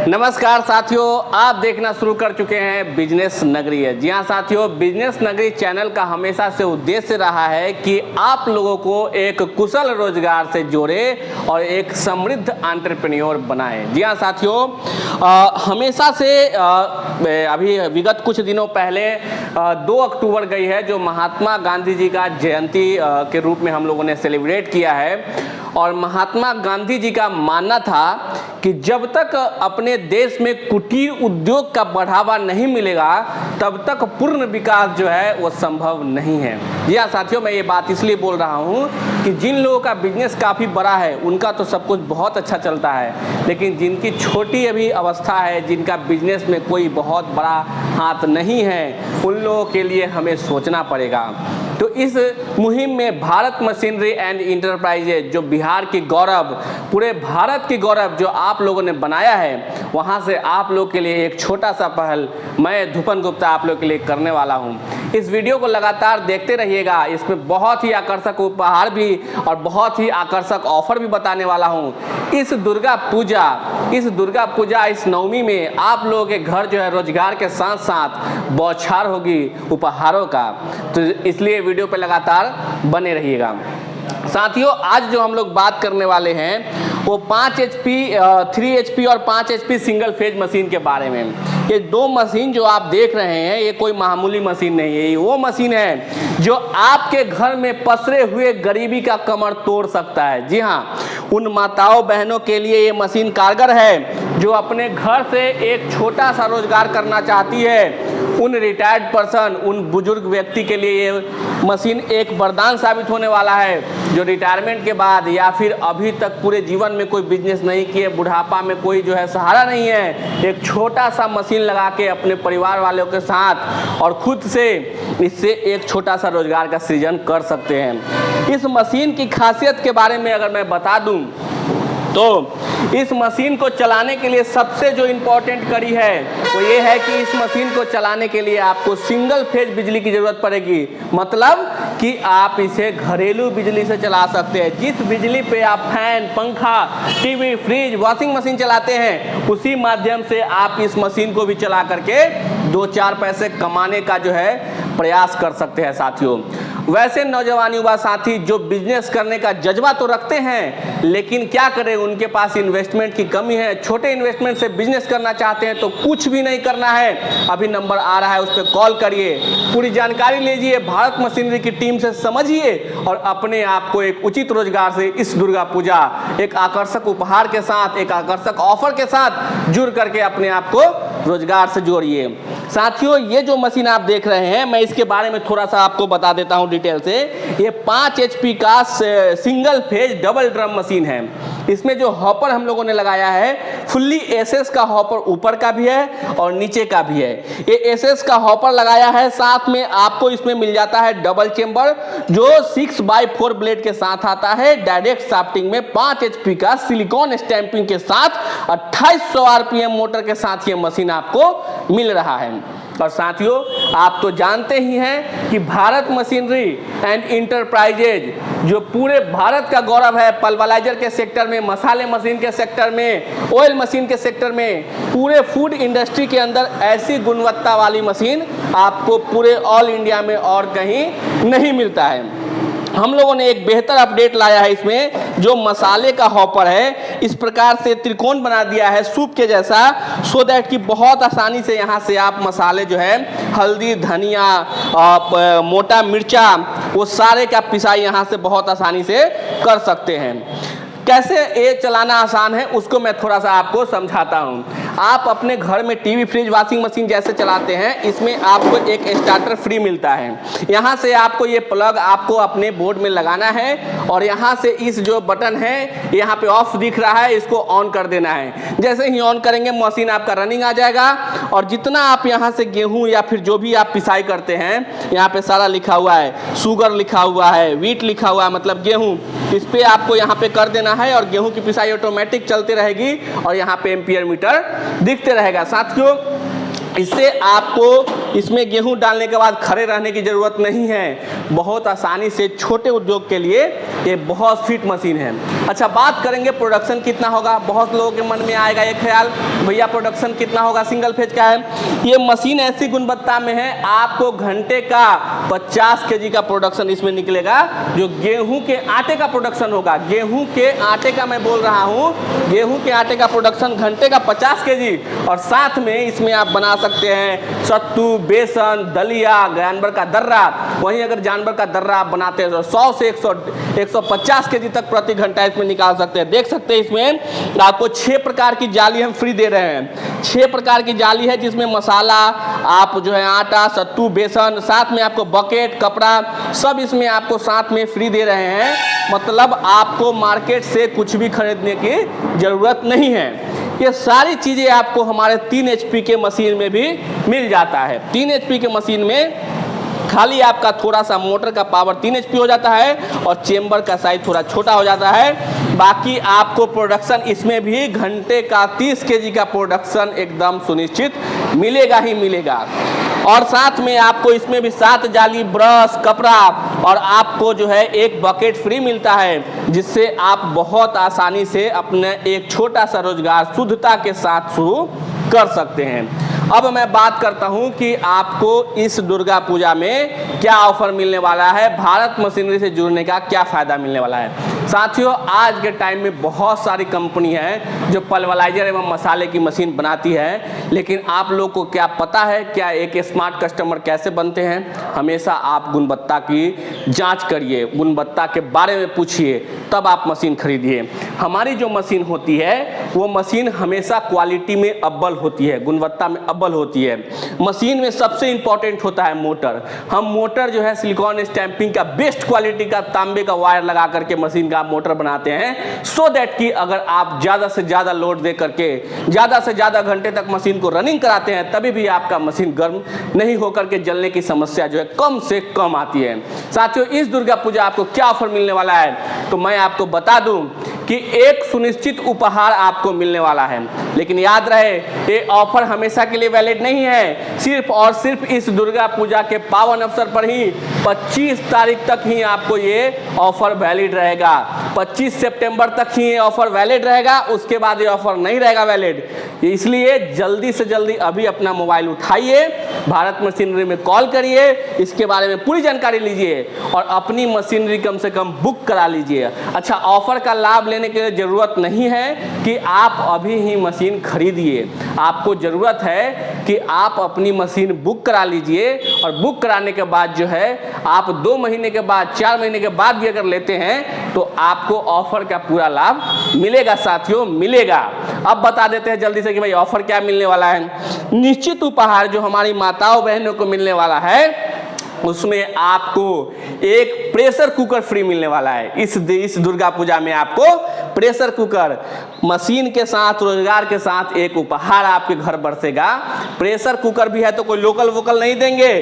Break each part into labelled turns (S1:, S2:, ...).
S1: नमस्कार साथियों, आप देखना शुरू कर चुके हैं बिजनेस नगरी है। जी हाँ साथियों, बिजनेस नगरी चैनल का हमेशा से उद्देश्य रहा है कि आप लोगों को एक कुशल रोजगार से जोड़े और एक समृद्ध एंटरप्रेन्योर बनाए। जी हाँ साथियों, हमेशा से अभी विगत कुछ दिनों पहले 2 अक्टूबर गई है, जो महात्मा गांधी जी का जयंती के रूप में हम लोगों ने सेलिब्रेट किया है। और महात्मा गांधी जी का मानना था कि जब तक अपने देश में कुटीर उद्योग का बढ़ावा नहीं मिलेगा तब तक पूर्ण विकास जो है वो संभव नहीं है। जी हाँ साथियों, मैं ये बात इसलिए बोल रहा हूँ कि जिन लोगों का बिजनेस काफ़ी बड़ा है उनका तो सब कुछ बहुत अच्छा चलता है, लेकिन जिनकी छोटी अभी अवस्था है, जिनका बिजनेस में कोई बहुत बड़ा हाथ नहीं है, उन लोगों के लिए हमें सोचना पड़ेगा। तो इस मुहिम में भारत मशीनरी एंड इंटरप्राइजेज, जो बिहार की गौरव, पूरे भारत की गौरव जो आप लोगों ने बनाया है, वहां से आप लोग के लिए एक छोटा सा पहल मैं धुपन गुप्ता आप लोग के लिए करने वाला हूं। इस वीडियो को लगातार देखते रहिएगा, इसमें बहुत ही आकर्षक उपहार भी और बहुत ही आकर्षक ऑफर भी बताने वाला हूं। इस दुर्गा पूजा इस नवमी में आप लोगों के घर जो है रोजगार के साथ साथ बौछार होगी उपहारों का, तो इसलिए वीडियो पे लगातार बने रहिएगा। साथियों, आज जो हम लोग बात करने वाले हैं वो 5 HP 3 HP और 5 HP सिंगल फेज मशीन के बारे में। ये 2 मशीन जो आप देख रहे हैं ये कोई मामूली मशीन नहीं है, ये वो मशीन है जो आपके घर में पसरे हुए गरीबी का कमर तोड़ सकता है। जी हाँ, उन माताओं बहनों के लिए ये मशीन कारगर है जो अपने घर से एक छोटा सा रोजगार करना चाहती है। उन रिटायर्ड पर्सन, उन बुजुर्ग व्यक्ति के लिए ये मशीन एक वरदान साबित होने वाला है, जो रिटायरमेंट के बाद या फिर अभी तक पूरे जीवन में कोई बिजनेस नहीं किए, बुढ़ापा में कोई जो है सहारा नहीं है, एक छोटा सा मशीन लगा के अपने परिवार वालों के साथ और खुद से इससे एक छोटा सा रोजगार का सृजन कर सकते हैं। इस मशीन की खासियत के बारे में अगर मैं बता दूं तो इस मशीन को चलाने के लिए सबसे जो इम्पोर्टेंट कड़ी है वो ये है कि इस मशीन को चलाने के लिए आपको सिंगल फेज बिजली की ज़रूरत पड़ेगी। मतलब कि आप इसे घरेलू बिजली से चला सकते हैं। जिस बिजली पे आप फैन, पंखा, टीवी, फ्रिज, वॉशिंग मशीन चलाते हैं, उसी माध्यम से आप इस मशीन को भी चला करके 2-4 पैसे कमाने का जो है प्रयास कर सकते हैं। साथियों, वैसे नौजवान युवा साथी जो बिजनेस करने का जज्बा तो रखते हैं, लेकिन क्या करें, उनके पास इन्वेस्टमेंट की कमी है। छोटे इन्वेस्टमेंट से बिजनेस करना चाहते हैं तो कुछ भी नहीं करना है, अभी नंबर आ रहा है, उस पर कॉल करिए, पूरी जानकारी लीजिए, भारत मशीनरी की टीम से समझिए और अपने आप को एक उचित रोजगार से इस दुर्गा पूजा एक आकर्षक उपहार के साथ, एक आकर्षक ऑफर के साथ जुड़ करके अपने आप को रोजगार से जोड़िए। साथियों, ये जो मशीन आप देख रहे हैं, मैं इसके बारे में थोड़ा सा आपको बता देता हूं डिटेल से। ये 5 HP का single phase double drum machine है। इसमें जो हॉपर हम लोगों ने लगाया है, फुल्ली SS का हॉपर ऊपर का भी है और नीचे का भी है। ये SS का हॉपर लगाया है, साथ में आपको इसमें मिल जाता है डबल चेम्बर जो 6x4 ब्लेड के साथ आता है। डायरेक्ट शाफ्टिंग में 5 HP का सिलिकॉन स्टैंपिंग के साथ 2800 RPM मोटर के साथ ये मशीन आपको मिल रहा है। और साथियों, आप तो जानते ही हैं कि भारत मशीनरी एंड इंटरप्राइजेज जो पूरे भारत का गौरव है, पल्वराइजर के सेक्टर में, मसाले मशीन के सेक्टर में, ऑयल मशीन के सेक्टर में, पूरे फूड इंडस्ट्री के अंदर ऐसी गुणवत्ता वाली मशीन आपको पूरे ऑल इंडिया में और कहीं नहीं मिलता है। हम लोगों ने एक बेहतर अपडेट लाया है इसमें, जो मसाले का हॉपर है इस प्रकार से त्रिकोण बना दिया है सूप के जैसा, सो दैट कि बहुत आसानी से यहाँ से आप मसाले जो है हल्दी, धनिया, मोटा मिर्चा, वो सारे का पिसाई यहाँ से बहुत आसानी से कर सकते हैं। कैसे ये चलाना आसान है उसको मैं थोड़ा सा आपको समझाता हूँ। आप अपने घर में टीवी, फ्रिज, वॉशिंग मशीन जैसे चलाते हैं, इसमें आपको एक स्टार्टर फ्री मिलता है। यहाँ से आपको ये प्लग आपको अपने बोर्ड में लगाना है और यहाँ से इस जो बटन है यहाँ पे ऑफ दिख रहा है, इसको ऑन कर देना है। जैसे ही ऑन करेंगे मशीन आपका रनिंग आ जाएगा और जितना आप यहाँ से गेहूँ या फिर जो भी आप पिसाई करते हैं, यहाँ पे सारा लिखा हुआ है, शुगर लिखा हुआ है, व्हीट लिखा हुआ है, मतलब गेहूँ, इस पे आपको यहाँ पे कर देना है और गेहूं की पिसाई ऑटोमेटिक चलती रहेगी और यहाँ पे एम्पियर मीटर दिखते रहेगा। साथियों, इससे आपको इसमें गेहूं डालने के बाद खड़े रहने की ज़रूरत नहीं है। बहुत आसानी से छोटे उद्योग के लिए ये बहुत फिट मशीन है। अच्छा, बात करेंगे प्रोडक्शन कितना होगा। बहुत लोगों के मन में आएगा ये ख्याल, भैया प्रोडक्शन कितना होगा, सिंगल फेज का है। ये मशीन ऐसी गुणवत्ता में है, आपको घंटे का 50 केजी का प्रोडक्शन इसमें निकलेगा, जो गेहूं के आटे का प्रोडक्शन होगा। गेहूं के आटे का मैं बोल रहा हूँ, गेहूं के आटे का प्रोडक्शन घंटे का 50 केजी। और साथ में इसमें आप बना सकते हैं सत्तू, बेसन, दलिया, जानवर का दर्रा। वहीं अगर जानवर का दर्रा आप बनाते हैं तो 100 से 150 केजी तक प्रति घंटा इसमें निकाल सकते हैं। देख सकते हैं इसमें आपको 6 प्रकार की जाली हम फ्री दे रहे हैं। 6 प्रकार की जाली है, जिसमें मसाला, आप जो है आटा, सत्तू, बेसन, साथ में आपको बकेट, कपड़ा, सब इसमें आपको साथ में फ्री दे रहे हैं। मतलब आपको मार्केट से कुछ भी खरीदने की ज़रूरत नहीं है। ये सारी चीज़ें आपको हमारे 3 HP के मशीन में भी मिल जाता है। 3 HP के मशीन में खाली आपका थोड़ा सा मोटर का पावर 3 HP हो जाता है और चेम्बर का साइज थोड़ा छोटा हो जाता है। बाकी आपको प्रोडक्शन इसमें भी घंटे का 30 केजी का प्रोडक्शन एकदम सुनिश्चित मिलेगा ही मिलेगा। और साथ में आपको इसमें भी 7 जाली, ब्रश, कपड़ा और आपको जो है एक बकेट फ्री मिलता है, जिससे आप बहुत आसानी से अपने एक छोटा सा रोजगार शुद्धता के साथ शुरू कर सकते हैं। अब मैं बात करता हूं कि आपको इस दुर्गा पूजा में क्या ऑफर मिलने वाला है, भारत मशीनरी से जुड़ने का क्या फ़ायदा मिलने वाला है। साथियों, आज के टाइम में बहुत सारी कंपनी है जो पल्वराइजर एवं मसाले की मशीन बनाती है, लेकिन आप लोग को क्या पता है क्या एक स्मार्ट कस्टमर कैसे बनते हैं? हमेशा आप गुणवत्ता की जांच करिए, गुणवत्ता के बारे में पूछिए, तब आप मशीन खरीदिए। हमारी जो मशीन होती है वो मशीन हमेशा क्वालिटी में अव्वल होती है, गुणवत्ता में अव्वल होती है। मशीन में सबसे इंपॉर्टेंट होता है मोटर। हम मोटर जो है सिलिकॉन स्टैंपिंग का बेस्ट क्वालिटी का तांबे का वायर लगा करके मशीन का मोटर बनाते हैं, सो दैट कि अगर आप ज़्यादा से ज़्यादा लोड दे करके ज़्यादा से ज़्यादा घंटे तक मशीन को रनिंग कराते हैं, तभी भी आपका मशीन गर्म नहीं होकर के जलने की समस्या जो है कम से कम आती है। साथियों, इस दुर्गा पूजा आपको क्या ऑफर मिलने वाला है, तो मैं आपको बता दूं कि एक सुनिश्चित उपहार आपको मिलने वाला है। लेकिन याद रहे, ये ऑफर हमेशा के लिए वैलिड नहीं है। सिर्फ और सिर्फ इस दुर्गा पूजा के पावन अवसर पर ही 25 तारीख तक ही आपको ये ऑफर वैलिड रहेगा। 25 सितंबर तक ही ये ऑफर वैलिड रहेगा, उसके बाद ये ऑफर नहीं रहेगा वैलिड। इसलिए जल्दी से जल्दी अभी अपना मोबाइल उठाइए, भारत मशीनरी में कॉल करिए, इसके बारे में पूरी जानकारी लीजिए और अपनी मशीनरी कम से कम बुक करा लीजिए। अच्छा, ऑफर का लाभ लेने के लिए ज़रूरत नहीं है कि आप अभी ही मशीन खरीदिए। आपको ज़रूरत है कि आप अपनी मशीन बुक करा लीजिए, और बुक कराने के बाद जो है आप 2 महीने के बाद, 4 महीने के बाद भी अगर लेते हैं तो आपको ऑफर का पूरा लाभ मिलेगा। साथियों, मिलेगा। अब बता देते हैं जल्दी से कि भाई ऑफर क्या मिलने वाला है। निश्चित उपहार जो हमारी माताओं बहनों को मिलने वाला है, उसमें आपको एक प्रेशर कुकर फ्री मिलने वाला है। इस दुर्गा पूजा में आपको प्रेशर कुकर मशीन के साथ, रोजगार के साथ एक उपहार आपके घर बरसेगा। प्रेशर कुकर भी है तो कोई लोकल वोकल नहीं देंगे,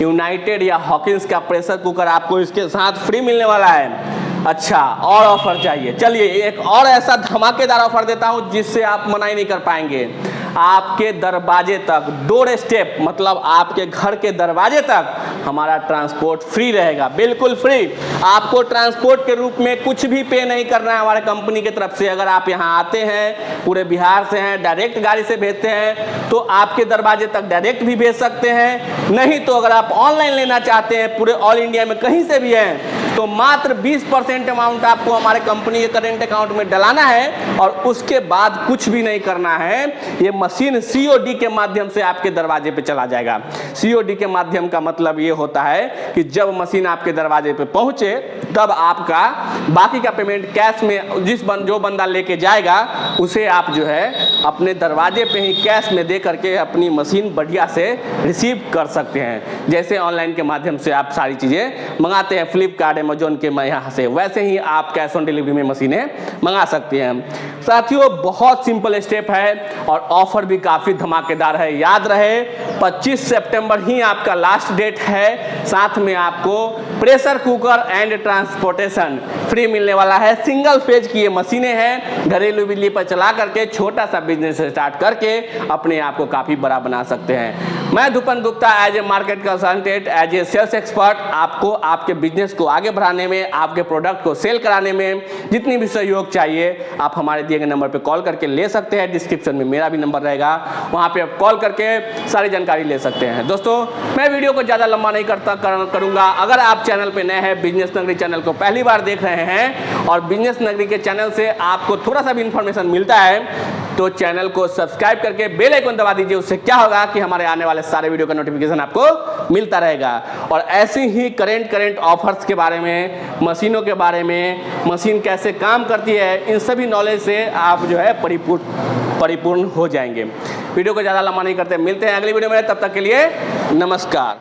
S1: यूनाइटेड या हॉकिंस का प्रेशर कुकर आपको इसके साथ फ्री मिलने वाला है। अच्छा, और ऑफर चाहिए? चलिए एक और ऐसा धमाकेदार ऑफर देता हूं जिससे आप मना ही नहीं कर पाएंगे। आपके दरवाजे तक, डोर स्टेप मतलब आपके घर के दरवाजे तक हमारा ट्रांसपोर्ट फ्री रहेगा, बिल्कुल फ्री। आपको ट्रांसपोर्ट के रूप में कुछ भी पे नहीं करना है हमारे कंपनी की तरफ से। अगर आप यहाँ आते हैं, पूरे बिहार से हैं, डायरेक्ट गाड़ी से भेजते हैं तो आपके दरवाजे तक डायरेक्ट भी भेज सकते हैं। नहीं तो अगर आप ऑनलाइन लेना चाहते हैं, पूरे ऑल इंडिया में कहीं से भी हैं, तो मात्र 20% अमाउंट आपको हमारे कंपनी के करेंट अकाउंट में डलाना है और उसके बाद कुछ भी नहीं करना है। ये मशीन COD के माध्यम से आपके दरवाजे पे चला जाएगा। COD के माध्यम का मतलब ये होता है कि जब मशीन आपके दरवाजे पे पहुंचे तब आपका बाकी का पेमेंट कैश में, जो बंदा लेके जाएगा उसे आप जो है अपने दरवाजे पे ही कैश में दे करके अपनी मशीन बढ़िया से रिसीव कर सकते हैं। जैसे ऑनलाइन के माध्यम से आप सारी चीज़ें मंगाते हैं फ्लिपकार्ट, अमेजोन के यहाँ से, वैसे ही आप कैश ऑन डिलीवरी में मशीनें मंगा सकते हैं। साथियों, बहुत सिंपल स्टेप है और ऑफर भी काफ़ी धमाकेदार है। याद रहे 25 सितंबर ही आपका लास्ट डेट है। साथ में आपको pressure cooker and transportation free मिलने वाला है। सिंगल फेज की ये मशीनें हैं, घरेलू बिजली पर चला करके छोटा सा बिजनेस स्टार्ट करके अपने आप को काफ़ी बड़ा बना सकते हैं। मैं Dhupan Gupta as a market consultant, as a sales expert आपको आपके बिजनेस को आगे बढ़ाने में, आपके प्रोडक्ट को सेल कराने में जितनी भी सहयोग चाहिए आप हमारे दिए गए नंबर पर कॉल करके ले सकते हैं। डिस्क्रिप्शन में मेरा भी नंबर रहेगा, वहाँ पे आप कॉल करके सारी जानकारी ले सकते हैं। दोस्तों मैं वीडियो को ज़्यादा लंबा नहीं करूँगा। अगर आप चैनल पे नए हैं, बिजनेस नगरी चैनल को पहली बार देख रहे हैं और बिजनेस नगरी के चैनल से आपको थोड़ा सा भी इंफॉर्मेशन मिलता है तो चैनल को सब्सक्राइब करके बेल आइकन दबा दीजिए। उससे क्या होगा कि हमारे आने वाले सारे वीडियो का नोटिफिकेशन आपको मिलता रहेगा। और ऐसे ही करेंट ऑफर्स के बारे में, मशीनों के बारे में, मशीन कैसे काम करती है, इन सभी नॉलेज से आप जो है परिपूर्ण हो जाएंगे। वीडियो को ज़्यादा लंबा नहीं करते, मिलते हैं अगली वीडियो में। तब तक के लिए नमस्कार।